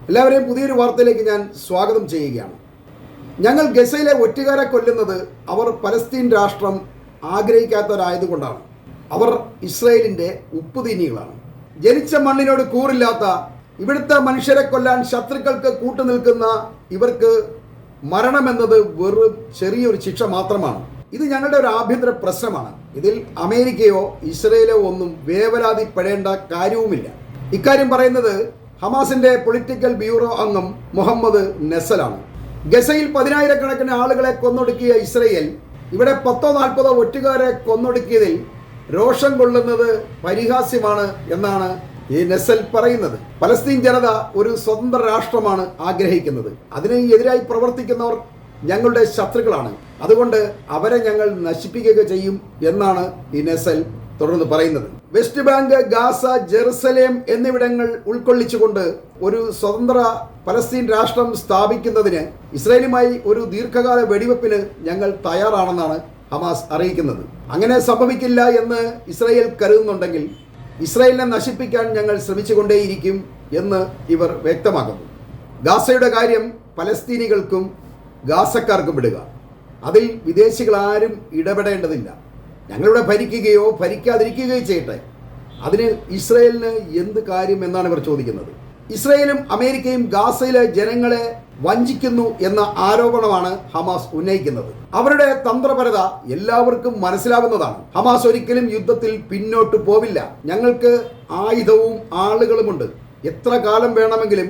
എല്ലാവരെയും പുതിയൊരു വാർത്തയിലേക്ക് ഞാൻ സ്വാഗതം ചെയ്യുകയാണ്. ഞങ്ങൾ ഗസയിലെ ഒറ്റുകാരെ കൊല്ലുന്നത് അവർ പലസ്തീൻ രാഷ്ട്രം ആഗ്രഹിക്കാത്തവരായതുകൊണ്ടാണ്. അവർ ഇസ്രായേലിൻ്റെ ഉപ്പുതീനികളാണ്. ജനിച്ച മണ്ണിനോട് കൂറില്ലാത്ത ഇവിടുത്തെ മനുഷ്യരെ കൊല്ലാൻ ശത്രുക്കൾക്ക് കൂട്ടുനിൽക്കുന്ന ഇവർക്ക് മരണമെന്നത് വെറും ചെറിയൊരു ശിക്ഷ മാത്രമാണ്. ഇത് ഞങ്ങളുടെ ഒരു ആഭ്യന്തര പ്രശ്നമാണ്. ഇതിൽ അമേരിക്കയോ ഇസ്രയേലോ ഒന്നും വേവലാതിപ്പെടേണ്ട കാര്യവുമില്ല. ഇക്കാര്യം പറയുന്നത് ഹമാസിന്റെ പൊളിറ്റിക്കൽ ബ്യൂറോ അംഗം മുഹമ്മദ് നെസലാണ്. ഗസയിൽ 10,000-കണക്കിന് ആളുകളെ കൊന്നൊടുക്കിയ ഇസ്രയേൽ ഇവിടെ 10-40 ഒറ്റുകാരെ കൊന്നൊടുക്കിയതിൽ രോഷം കൊള്ളുന്നത് പരിഹാസ്യമാണ് എന്നാണ് ഈ നെസൽ പറയുന്നത്. പലസ്തീൻ ജനത ഒരു സ്വതന്ത്ര രാഷ്ട്രമാണ് ആഗ്രഹിക്കുന്നത്. അതിന് എതിരായി പ്രവർത്തിക്കുന്നവർ ഞങ്ങളുടെ ശത്രുക്കളാണ്. അതുകൊണ്ട് അവരെ ഞങ്ങൾ നശിപ്പിക്കുക ചെയ്യും എന്നാണ് ഈ നെസൽ തുടർന്ന് പറയുന്നത്. വെസ്റ്റ് ബാങ്ക്, ഗാസ, ജെറുസലേം എന്നിവിടങ്ങൾ ഉൾക്കൊള്ളിച്ചുകൊണ്ട് ഒരു സ്വതന്ത്ര പലസ്തീൻ രാഷ്ട്രം സ്ഥാപിക്കുന്നതിന് ഇസ്രായേലുമായി ഒരു ദീർഘകാല വെടിവെപ്പിന് ഞങ്ങൾ തയ്യാറാണെന്നാണ് ഹമാസ് അറിയിക്കുന്നത്. അങ്ങനെ സംഭവിക്കില്ല എന്ന് ഇസ്രായേൽ കരുതുന്നുണ്ടെങ്കിൽ ഇസ്രായേലിനെ നശിപ്പിക്കാൻ ഞങ്ങൾ ശ്രമിച്ചുകൊണ്ടേയിരിക്കും എന്ന് ഇവർ വ്യക്തമാക്കുന്നു. ഗാസയുടെ കാര്യം പലസ്തീനികൾക്കും ഗാസക്കാർക്കും വിടുക. അതിൽ വിദേശികളാരും ഇടപെടേണ്ടതില്ല. ഞങ്ങളിവിടെ ഭരിക്കുകയോ ഭരിക്കാതിരിക്കുകയോ ചെയ്യട്ടെ, അതിന് ഇസ്രായേലിന് എന്ത് കാര്യം എന്നാണ് ഇവർ ചോദിക്കുന്നത്. ഇസ്രായേലും അമേരിക്കയും ഗാസയിലെ ജനങ്ങളെ വഞ്ചിക്കുന്നു എന്ന ആരോപണമാണ് ഹമാസ് ഉന്നയിക്കുന്നത്. അവരുടെ തന്ത്രപരത എല്ലാവർക്കും മനസ്സിലാവുന്നതാണ്. ഹമാസ് ഒരിക്കലും യുദ്ധത്തിൽ പിന്നോട്ട് പോവില്ല. ഞങ്ങൾക്ക് ആയുധവും ആളുകളുമുണ്ട്. എത്ര കാലം വേണമെങ്കിലും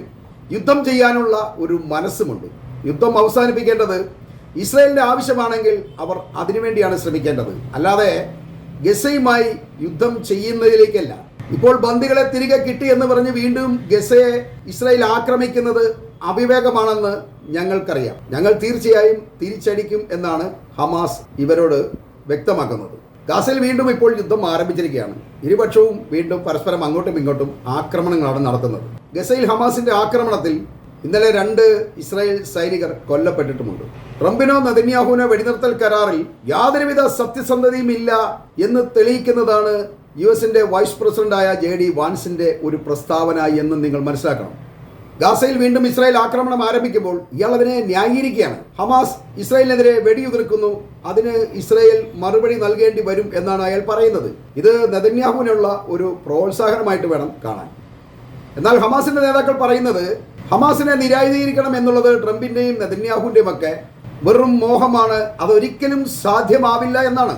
യുദ്ധം ചെയ്യാനുള്ള ഒരു മനസ്സുമുണ്ട്. യുദ്ധം അവസാനിപ്പിക്കേണ്ടത് ഇസ്രായേലിന്റെ ആവശ്യമാണെങ്കിൽ അവർ അതിനുവേണ്ടിയാണ് ശ്രമിക്കേണ്ടത്, അല്ലാതെ ഗസയുമായി യുദ്ധം ചെയ്യുന്നതിലേക്കല്ല. ഇപ്പോൾ ബന്ദികളെ തിരികെ കിട്ടി എന്ന് പറഞ്ഞ് വീണ്ടും ഗസയെ ഇസ്രായേൽ ആക്രമിക്കുന്നത് അവിവേകമാണെന്ന് ഞങ്ങൾക്കറിയാം. ഞങ്ങൾ തീർച്ചയായും തിരിച്ചടിക്കും എന്നാണ് ഹമാസ് ഇവരോട് വ്യക്തമാക്കുന്നത്. ഗാസയിൽ വീണ്ടും ഇപ്പോൾ യുദ്ധം ആരംഭിച്ചിരിക്കുകയാണ്. ഇരുപക്ഷവും വീണ്ടും പരസ്പരം അങ്ങോട്ടും ഇങ്ങോട്ടും ആക്രമണങ്ങളാണ് നടത്തുന്നത്. ഗസയിൽ ഹമാസിന്റെ ആക്രമണത്തിൽ ഇന്നലെ 2 ഇസ്രായേൽ സൈനികർ കൊല്ലപ്പെട്ടിട്ടുമുണ്ട്. ട്രംപിനോ നെതന്യാഹുവിനോ വെടിനിർത്തൽ കരാറിൽ യാതൊരുവിധ സത്യസന്ധതയും ഇല്ല എന്ന് തെളിയിക്കുന്നതാണ് യുഎസിന്റെ വൈസ് പ്രസിഡന്റായ JD വാൻസിന്റെ ഒരു പ്രസ്താവന എന്ന് നിങ്ങൾ മനസ്സിലാക്കണം. ഗാസയിൽ വീണ്ടും ഇസ്രായേൽ ആക്രമണം ആരംഭിക്കുമ്പോൾ ഇയാൾ അതിനെ ന്യായീകരിക്കുകയാണ്. ഹമാസ് ഇസ്രായേലിനെതിരെ വെടിയുതിർക്കുന്നു, അതിന് ഇസ്രായേൽ മറുപടി നൽകേണ്ടി വരും എന്നാണ് അയാൾ പറയുന്നത്. ഇത് നെതന്യാഹുവിനുള്ള ഒരു പ്രോത്സാഹനമായിട്ട് വേണം കാണാൻ. എന്നാൽ ഹമാസിന്റെ നേതാക്കൾ പറയുന്നത് ഹമാസിനെ നിരായുധീകരിക്കണം എന്നുള്ളത് ട്രംപിന്റെയും നെതന്യാഹുവിന്റെയും ഒക്കെ വെറും മോഹമാണ്, അതൊരിക്കലും സാധ്യമാവില്ല എന്നാണ്.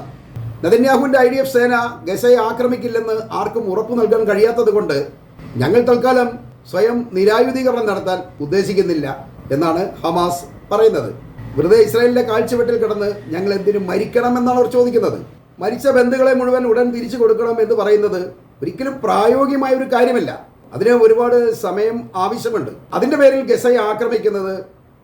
നെതന്യാഹുവിന്റെ IDF സേന ഗസയെ ആക്രമിക്കില്ലെന്ന് ആർക്കും ഉറപ്പു നൽകാൻ കഴിയാത്തത് കൊണ്ട് ഞങ്ങൾ തൽക്കാലം സ്വയം നിരായുധീകരണം നടത്താൻ ഉദ്ദേശിക്കുന്നില്ല എന്നാണ് ഹമാസ് പറയുന്നത്. വെറുതെ ഇസ്രായേലിന്റെ കാഴ്ചവെട്ടിൽ കിടന്ന് ഞങ്ങൾ എന്തിനു മരിക്കണമെന്നാണ് അവർ ചോദിക്കുന്നത്. മരിച്ച ബന്ധുക്കളെ മുഴുവൻ ഉടൻ തിരിച്ചു കൊടുക്കണം എന്ന് പറയുന്നത് ഒരിക്കലും പ്രായോഗികമായ ഒരു കാര്യമല്ല. അതിന് ഒരുപാട് സമയം ആവശ്യമുണ്ട്. അതിൻ്റെ പേരിൽ ഗസയെ ആക്രമിക്കുന്നത്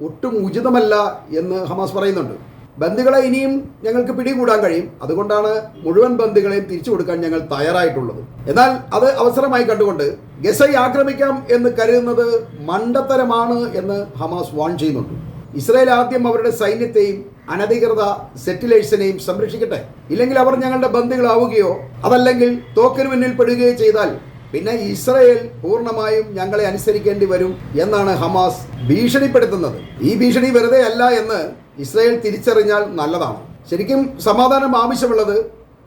ഒട്ടും ഉചിതമല്ല എന്ന് ഹമാസ് പറയുന്നുണ്ട്. ബന്ദികളെ ഇനിയും ഞങ്ങൾക്ക് പിടികൂടാൻ കഴിയും, അതുകൊണ്ടാണ് മുഴുവൻ ബന്ദികളെയും തിരിച്ചു കൊടുക്കാൻ ഞങ്ങൾ തയ്യാറായിട്ടുള്ളത്. എന്നാൽ അത് അവസരമായി കണ്ടുകൊണ്ട് ഗസയെ ആക്രമിക്കാം എന്ന് കരുതുന്നത് മണ്ടത്തരമാണ് എന്ന് ഹമാസ് വാൺ ചെയ്യുന്നുണ്ട്. ഇസ്രായേൽ ആദ്യം അവരുടെ സൈന്യത്തെയും അനധികൃത സെറ്റിലേഴ്സിനെയും സംരക്ഷിക്കട്ടെ. ഇല്ലെങ്കിൽ അവർ ഞങ്ങളുടെ ബന്ദികളാവുകയോ അതല്ലെങ്കിൽ തോക്കിന് മുന്നിൽ പെടുകയോ ചെയ്താൽ പിന്നെ ഇസ്രായേൽ പൂർണ്ണമായും ഞങ്ങളെ അനുസരിക്കേണ്ടി വരും എന്നാണ് ഹമാസ് ഭീഷണിപ്പെടുത്തുന്നത്. ഈ ഭീഷണി വെറുതെ അല്ല എന്ന് ഇസ്രായേൽ തിരിച്ചറിഞ്ഞാൽ നല്ലതാണ്. ശരിക്കും സമാധാനം ആവശ്യമുള്ളത്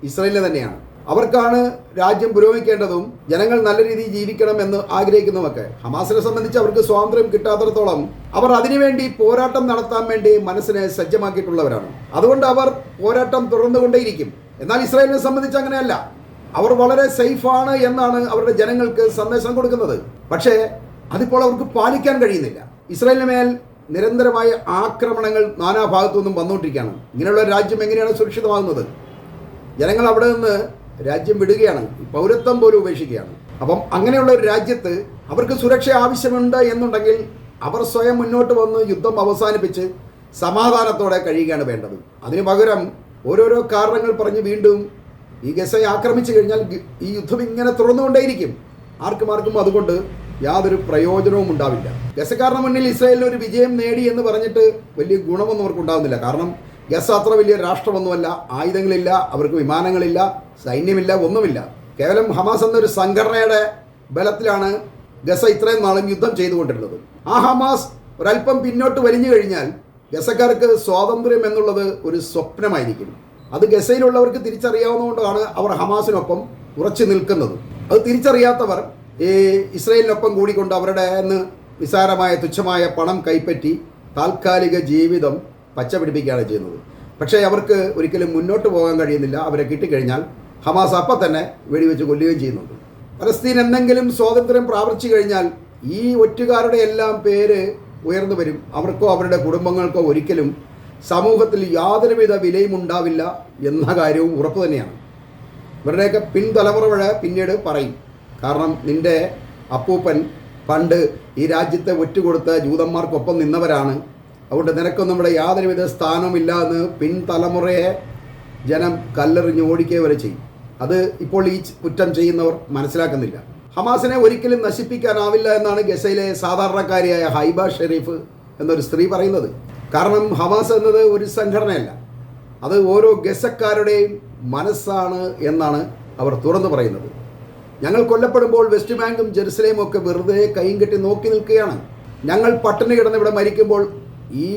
ഇസ്രായേലിന് തന്നെയാണ്. അവർക്കാണ് രാജ്യം പുരോഗമിക്കേണ്ടതും ജനങ്ങൾ നല്ല രീതിയിൽ ജീവിക്കണം എന്ന് ആഗ്രഹിക്കുന്നതൊക്കെ. ഹമാസിനെ സംബന്ധിച്ച് അവർക്ക് സ്വാതന്ത്ര്യം കിട്ടാത്തിടത്തോളം അവർ അതിനുവേണ്ടി പോരാട്ടം നടത്താൻ വേണ്ടി മനസ്സിനെ സജ്ജമാക്കിയിട്ടുള്ളവരാണ്. അതുകൊണ്ട് അവർ പോരാട്ടം തുടർന്നുകൊണ്ടേയിരിക്കും. എന്നാൽ ഇസ്രായേലിനെ സംബന്ധിച്ച് അങ്ങനെയല്ല. അവർ വളരെ സേഫാണ് എന്നാണ് അവരുടെ ജനങ്ങൾക്ക് സന്ദേശം കൊടുക്കുന്നത്. പക്ഷേ അതിപ്പോൾ അവർക്ക് പാലിക്കാൻ കഴിയുന്നില്ല. ഇസ്രായേലിന് മേൽ നിരന്തരമായ ആക്രമണങ്ങൾ നാനാഭാഗത്തു നിന്നും വന്നുകൊണ്ടിരിക്കുകയാണ്. ഇങ്ങനെയുള്ള രാജ്യം എങ്ങനെയാണ് സുരക്ഷിതമാകുന്നത്? ജനങ്ങൾ അവിടെ നിന്ന് രാജ്യം വിടുകയാണ്, പൗരത്വം പോലും ഉപേക്ഷിക്കുകയാണ്. അപ്പം അങ്ങനെയുള്ള ഒരു രാജ്യത്ത് അവർക്ക് സുരക്ഷ ആവശ്യമുണ്ട് എന്നുണ്ടെങ്കിൽ അവർ സ്വയം മുന്നോട്ട് വന്ന് യുദ്ധം അവസാനിപ്പിച്ച് സമാധാനത്തോടെ കഴിയുകയാണ് വേണ്ടത്. അതിനു പകരം ഓരോരോ കാരണങ്ങൾ പറഞ്ഞ് വീണ്ടും ഈ ഗസയെ ആക്രമിച്ചു കഴിഞ്ഞാൽ ഈ യുദ്ധം ഇങ്ങനെ തുടർന്നുകൊണ്ടേയിരിക്കും. ആർക്കും അതുകൊണ്ട് യാതൊരു പ്രയോജനവും ഉണ്ടാവില്ല. ഗസക്കാരുടെ മുന്നിൽ ഇസ്രായേലിന് ഒരു വിജയം നേടി എന്ന് പറഞ്ഞിട്ട് വലിയ ഗുണമൊന്നും അവർക്ക് ഉണ്ടാകുന്നില്ല. കാരണം ഗസ അത്ര വലിയ രാഷ്ട്രമൊന്നുമല്ല, ആയുധങ്ങളില്ല, അവർക്ക് വിമാനങ്ങളില്ല, സൈന്യമില്ല, ഒന്നുമില്ല. കേവലം ഹമാസ് എന്നൊരു സംഘടനയുടെ ബലത്തിലാണ് ഗസ ഇത്രയും നാളും യുദ്ധം ചെയ്തുകൊണ്ടിരുന്നത്. ആ ഹമാസ് ഒരല്പം പിന്നോട്ട് വലിഞ്ഞു കഴിഞ്ഞാൽ ഗസക്കാർക്ക് സ്വാതന്ത്ര്യം എന്നുള്ളത് ഒരു സ്വപ്നമായിരിക്കും. അത് ഗസയിലുള്ളവർക്ക് തിരിച്ചറിയാവുന്നതുകൊണ്ടാണ് അവർ ഹമാസിനൊപ്പം ഉറച്ചു നിൽക്കുന്നത്. അത് തിരിച്ചറിയാത്തവർ ഇസ്രയേലിനൊപ്പം കൂടിക്കൊണ്ട് അവരുടെ നിസ്സാരമായ തുച്ഛമായ പണം കൈപ്പറ്റി താൽക്കാലിക ജീവിതം പച്ചപിടിപ്പിക്കുകയാണ് ചെയ്യുന്നത്. പക്ഷേ അവർക്ക് ഒരിക്കലും മുന്നോട്ട് പോകാൻ കഴിയുന്നില്ല. അവരെ കിട്ടിക്കഴിഞ്ഞാൽ ഹമാസ് അപ്പം തന്നെ വെടിവെച്ച് കൊല്ലുകയും ചെയ്യുന്നുണ്ട്. പലസ്തീൻ എന്തെങ്കിലും സ്വാതന്ത്ര്യം പ്രാപിച്ചു കഴിഞ്ഞാൽ ഈ ഒറ്റുകാരുടെ എല്ലാം പേര് ഉയർന്നു വരും. അവർക്കോ അവരുടെ കുടുംബങ്ങൾക്കോ ഒരിക്കലും സമൂഹത്തിൽ യാതൊരുവിധ വിലയും ഉണ്ടാവില്ല എന്ന കാര്യവും ഉറപ്പ് തന്നെയാണ്. ഇവരുടെയൊക്കെ പിൻതലമുറ പിന്നീട് പറയും, കാരണം നിൻ്റെ അപ്പൂപ്പൻ പണ്ട് ഈ രാജ്യത്തെ ഒറ്റുകൊടുത്ത ജൂതന്മാർക്കൊപ്പം നിന്നവരാണ്, അതുകൊണ്ട് നിനക്കൊന്നും ഇവിടെ യാതൊരുവിധ സ്ഥാനവുമില്ല എന്ന് പിൻതലമുറയെ ജനം കല്ലെറിഞ്ഞ് ഓടിക്കുക വരെ ചെയ്യും. അത് ഇപ്പോൾ ഈ കുറ്റം ചെയ്യുന്നവർ മനസ്സിലാക്കുന്നില്ല. ഹമാസിനെ ഒരിക്കലും നശിപ്പിക്കാനാവില്ല എന്നാണ് ഗസയിലെ സാധാരണക്കാരിയായ ഹൈബ ഷെരീഫ് എന്നൊരു സ്ത്രീ പറയുന്നത്. കാരണം ഹമാസ് എന്നത് ഒരു സംഘടനയല്ല, അത് ഓരോ ഗസക്കാരുടെയും മനസ്സാണ് എന്നാണ് അവർ തുറന്നു പറയുന്നത്. ഞങ്ങൾ കൊല്ലപ്പെടുമ്പോൾ വെസ്റ്റ് ബാങ്കും ജെറുസലേമും ഒക്കെ വെറുതെ കൈയും കെട്ടി നോക്കി നിൽക്കുകയാണ്. ഞങ്ങൾ പട്ടിണി കിടന്ന് ഇവിടെ മരിക്കുമ്പോൾ ഈ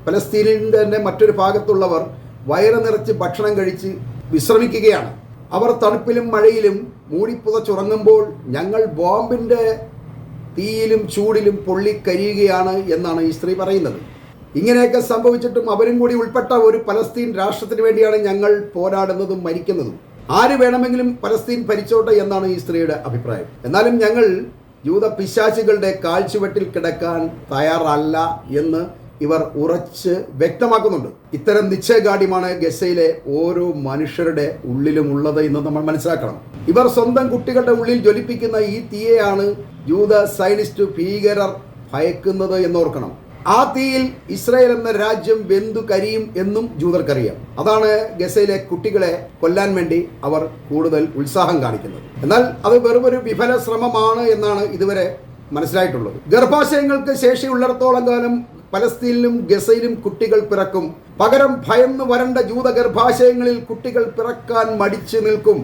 പലസ്തീനിൻ്റെ തന്നെ മറ്റൊരു ഭാഗത്തുള്ളവർ വയറ് നിറച്ച് ഭക്ഷണം കഴിച്ച് വിശ്രമിക്കുകയാണ്. അവർ തണുപ്പിലും മഴയിലും മൂടിപ്പുതച്ചുറങ്ങുമ്പോൾ ഞങ്ങൾ ബോംബിൻ്റെ തീയിലും ചൂടിലും പൊള്ളിക്കരിയുകയാണ് എന്നാണ് ഈ സ്ത്രീ പറയുന്നത്. ഇങ്ങനെയൊക്കെ സംഭവിച്ചിട്ടും അവരും കൂടി ഉൾപ്പെട്ട ഒരു പലസ്തീൻ രാഷ്ട്രത്തിന് വേണ്ടിയാണ് ഞങ്ങൾ പോരാടുന്നതും മരിക്കുന്നതും. ആര് വേണമെങ്കിലും പലസ്തീൻ ഭരിച്ചോട്ടെ എന്നാണ് ഈ സ്ത്രീയുടെ അഭിപ്രായം. എന്നാലും ഞങ്ങൾ ജൂത പിശാചുകളുടെ കാൽച്ചുവട്ടിൽ കിടക്കാൻ തയ്യാറല്ല എന്ന് ഇവർ ഉറച്ച് വ്യക്തമാക്കുന്നുണ്ട്. ഇത്തരം നിശ്ചയദാർഢ്യമാണ് ഗസയിലെ ഓരോ മനുഷ്യരുടെ ഉള്ളിലും ഉള്ളത് എന്ന് നമ്മൾ മനസ്സിലാക്കണം. ഇവർ സ്വന്തം കുട്ടികളുടെ ഉള്ളിൽ ജ്വലിപ്പിക്കുന്ന ഈ തീയെയാണ് ജൂത സൈനിസ്റ്റ് ഭീകരർ ഭയക്കുന്നത് എന്നോർക്കണം. ആ തീയിൽ ഇസ്രായേൽ എന്ന രാജ്യം വെന്തു കരിയും എന്നും ജൂതർക്കറിയാം. അതാണ് ഗസയിലെ കുട്ടികളെ കൊല്ലാൻ വേണ്ടി അവർ കൂടുതൽ ഉത്സാഹം കാണിക്കുന്നത്. എന്നാൽ അത് വെറുമൊരു വിഫല ശ്രമമാണ് എന്നാണ് ഇതുവരെ മനസ്സിലായിട്ടുള്ളത്. ഗർഭാശയങ്ങൾക്ക് ശേഷിയുള്ളിടത്തോളം കാലം പലസ്തീനിലും ഗസയിലും കുട്ടികൾ പിറക്കും. പകരം ഭയന്ന് വരണ്ട ജൂത ഗർഭാശയങ്ങളിൽ കുട്ടികൾ പിറക്കാൻ മടിച്ചു നിൽക്കും.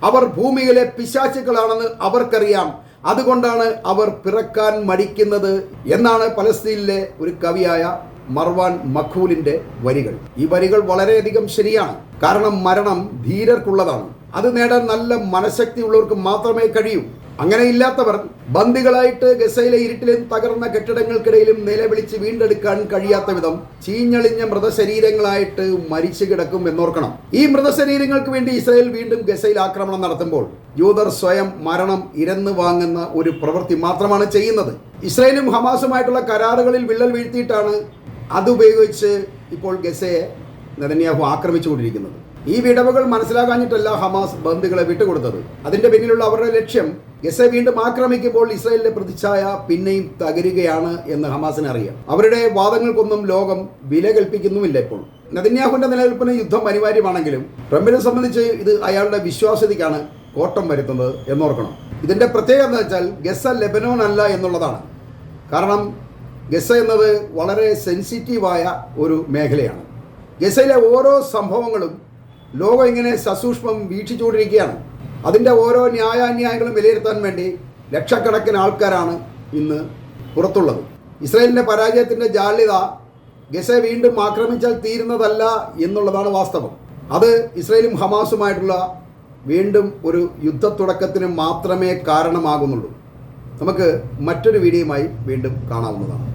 അവർ ഭൂമിയിലെ പിശാചുക്കളാണെന്ന് അവർക്കറിയാം. അതുകൊണ്ടാണ് അവർ പിറക്കാൻ മടിക്കുന്നത് എന്നാണ് പലസ്തീനിലെ ഒരു കവിയായ മർവാൻ മഖൂലിന്റെ വരികൾ. ഈ വരികൾ വളരെയധികം ശരിയാണ്. കാരണം മരണം ധീരർക്കുള്ളതാണ്. അത് നേടാൻ നല്ല മനഃശക്തി ഉള്ളവർക്ക് മാത്രമേ കഴിയൂ. അങ്ങനെ ഇല്ലാത്തവർ ബന്ദികളായിട്ട് ഗസയിലെ ഇരുട്ടിലും തകർന്ന കെട്ടിടങ്ങൾക്കിടയിലും നിലവിളിച്ച് വീണ്ടെടുക്കാൻ കഴിയാത്ത വിധം ചീഞ്ഞളിഞ്ഞ മൃതശരീരങ്ങളായിട്ട് മരിച്ചു കിടക്കും എന്നോർക്കണം. ഈ മൃതശരീരങ്ങൾക്ക് വേണ്ടി ഇസ്രായേൽ വീണ്ടും ഗസയിൽ ആക്രമണം നടത്തുമ്പോൾ ജൂതർ സ്വയം മരണം ഇരന്നു വാങ്ങുന്ന ഒരു പ്രവൃത്തി മാത്രമാണ് ചെയ്യുന്നത്. ഇസ്രായേലും ഹമാസുമായിട്ടുള്ള കരാറുകളിൽ വിള്ളൽ വീഴ്ത്തിയിട്ടാണ് അതുപയോഗിച്ച് ഇപ്പോൾ ഗസയെ നെതന്യാഹു ആക്രമിച്ചുകൊണ്ടിരിക്കുന്നത്. ഈ വിടവുകൾ മനസ്സിലാക്കാഞ്ഞിട്ടല്ല ഹമാസ് ബന്ദികളെ വിട്ടുകൊടുത്തത്. അതിന്റെ പിന്നിലുള്ള അവരുടെ ലക്ഷ്യം ഗസ വീണ്ടും ആക്രമിക്കുമ്പോൾ ഇസ്രായേലിന്റെ പ്രതിച്ഛായ പിന്നെയും തകരുകയാണ് എന്ന് ഹമാസിന് അറിയാം. അവരുടെ വാദങ്ങൾക്കൊന്നും ലോകം വില കൽപ്പിക്കുന്നുമില്ല. ഇപ്പോൾ നെതന്യാഹുവിന്റെ നിലനിൽപ്പിന് യുദ്ധം അനിവാര്യമാണെങ്കിലും ട്രംപിനെ സംബന്ധിച്ച് ഇത് അയാളുടെ വിശ്വാസ്യതയ്ക്കാണ് കോട്ടം വരുത്തുന്നത് എന്നോർക്കണം. ഇതിന്റെ പ്രത്യേകത എന്ന് വെച്ചാൽ ഗസ ലെബനോൻ അല്ല എന്നുള്ളതാണ്. കാരണം ഗസ എന്നത് വളരെ സെൻസിറ്റീവായ ഒരു മേഖലയാണ്. ഗസയിലെ ഓരോ സംഭവങ്ങളും ലോകം ഇങ്ങനെ സസൂക്ഷ്മം വീക്ഷിച്ചുകൊണ്ടിരിക്കുകയാണ്. അതിൻ്റെ ഓരോ ന്യായാന്യായങ്ങളും വിലയിരുത്താൻ വേണ്ടി ലക്ഷക്കണക്കിന് ആൾക്കാരാണ് ഇന്ന് പുറത്തുള്ളത്. ഇസ്രായേലിൻ്റെ പരാജയത്തിൻ്റെ ജാള്യത ഗസ വീണ്ടും ആക്രമിച്ചാൽ തീരുന്നതല്ല എന്നുള്ളതാണ് വാസ്തവം. അത് ഇസ്രായേലും ഹമാസുമായിട്ടുള്ള വീണ്ടും ഒരു യുദ്ധത്തുടക്കത്തിന് മാത്രമേ കാരണമാകുന്നുള്ളൂ. നമുക്ക് മറ്റൊരു വീഡിയോയുമായി വീണ്ടും കാണാവുന്നതാണ്.